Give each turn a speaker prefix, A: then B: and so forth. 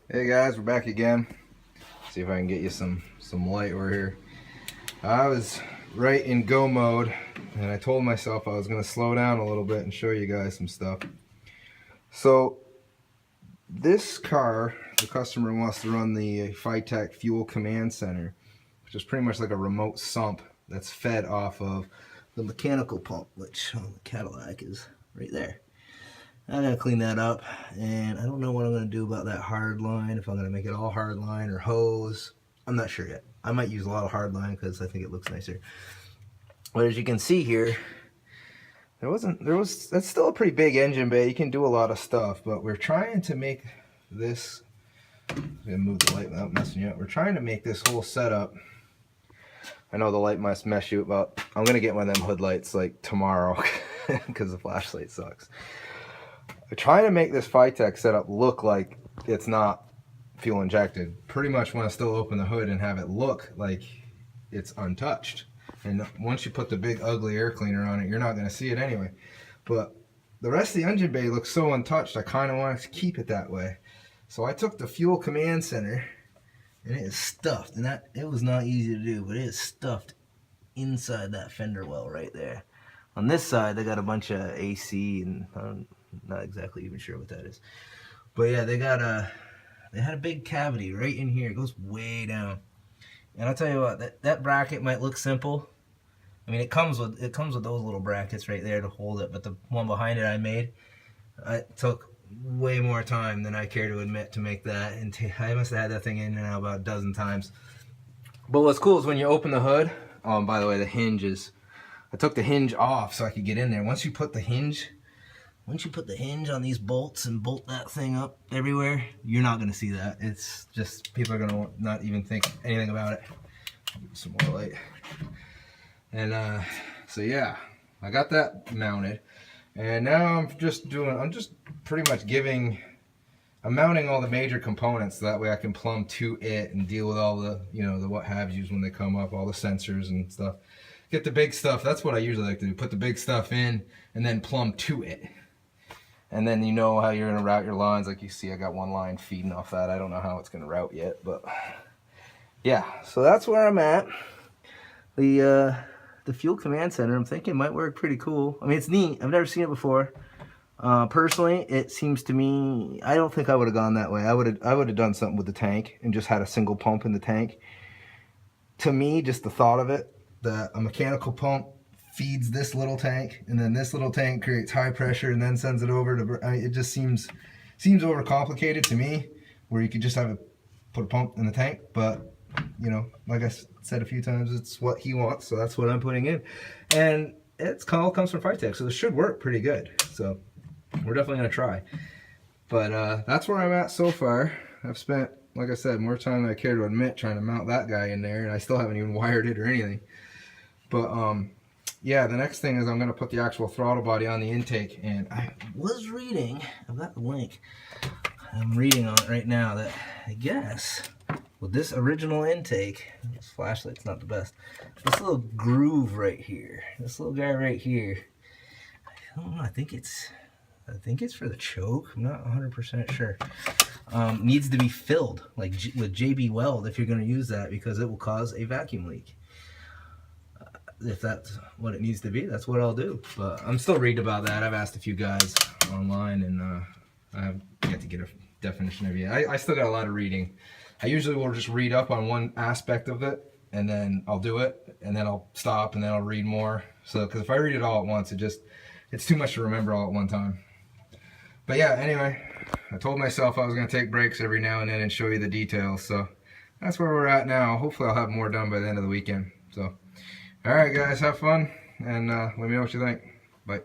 A: Hey guys, we're back again. See if I can get you some light over here. I was right in go mode and I told myself I was going to slow down a little bit and show you guys some stuff. So this car, the customer wants to run the Fitech fuel command center, which is pretty much like a remote sump that's fed off of the mechanical pump, which on the Cadillac is right there. I'm going to clean that up, and I don't know what I'm going to do about that hard line, if I'm going to make it all hard line or hose. I'm not sure yet. I might use a lot of hard line because I think it looks nicer. But as you can see here, that's still a pretty big engine bay. You can do a lot of stuff, but we're trying to make this, I'm going to move the light without messing you up. We're trying to make this whole setup, I know the light must mess you up, I'm going to get one of them hood lights like tomorrow because the flashlight sucks. I'm trying to make this Fitech setup look like it's not fuel injected. Pretty much want to still open the hood and have it look like it's untouched. And once you put the big ugly air cleaner on it, you're not going to see it anyway. But the rest of the engine bay looks so untouched, I kind of want to keep it that way. So I took the fuel command center, and it is stuffed. And it was not easy to do, but it is stuffed inside that fender well right there. On this side, they got a bunch of AC, and I'm not exactly even sure what that is. But yeah, they had a big cavity right in here. It goes way down. And I'll tell you what, that bracket might look simple. I mean, it comes with those little brackets right there to hold it, but the one behind it I made, it took way more time than I care to admit to make that. And I must have had that thing in now about a dozen times. But what's cool is when you open the hood, by the way, the hinge is, I took the hinge off so I could get in there. Once you put the hinge on these bolts and bolt that thing up everywhere, you're not going to see that. It's just, people are going to not even think anything about it. I'll give you some more light. And so yeah, I got that mounted. And now I'm just pretty much I'm mounting all the major components so that way I can plumb to it and deal with all the, the what have yous when they come up, all the sensors and stuff. Get the big stuff, that's what I usually like to do, put the big stuff in and then plumb to it. And then you know how you're going to route your lines. Like you see, I got one line feeding off that. I don't know how it's going to route yet, but yeah, so that's where I'm at. The fuel command center, I'm thinking might work pretty cool. I mean, it's neat. I've never seen it before. Personally, it seems to me, I don't think I would have gone that way. I would have done something with the tank and just had a single pump in the tank. To me, just the thought of it, that a mechanical pump feeds this little tank, and then this little tank creates high pressure and then sends it over to, it just seems overcomplicated to me, where you could just put a pump in the tank. But like I said a few times, it's what he wants, so that's what I'm putting in, and it's all comes from Fitech, so this should work pretty good. So we're definitely gonna try. But that's where I'm at so far. I've spent, like I said, more time than I care to admit trying to mount that guy in there, and I still haven't even wired it or anything. But yeah, the next thing is I'm going to put the actual throttle body on the intake, and I was reading, I've got the link, I'm reading on it right now, that I guess with this original intake, this flashlight's not the best, this little groove right here, this little guy right here, I don't know, I think it's for the choke, I'm not 100% sure, needs to be filled, like with JB Weld if you're going to use that, because it will cause a vacuum leak. If that's what it needs to be, that's what I'll do. But I'm still reading about that. I've asked a few guys online, and I have yet to get a definition of it. I still got a lot of reading. I usually will just read up on one aspect of it, and then I'll do it, and then I'll stop, and then I'll read more. So, because if I read it all at once, it's too much to remember all at one time. But yeah, anyway, I told myself I was going to take breaks every now and then and show you the details. So that's where we're at now. Hopefully I'll have more done by the end of the weekend. So. Alright guys, have fun, and let me know what you think. Bye.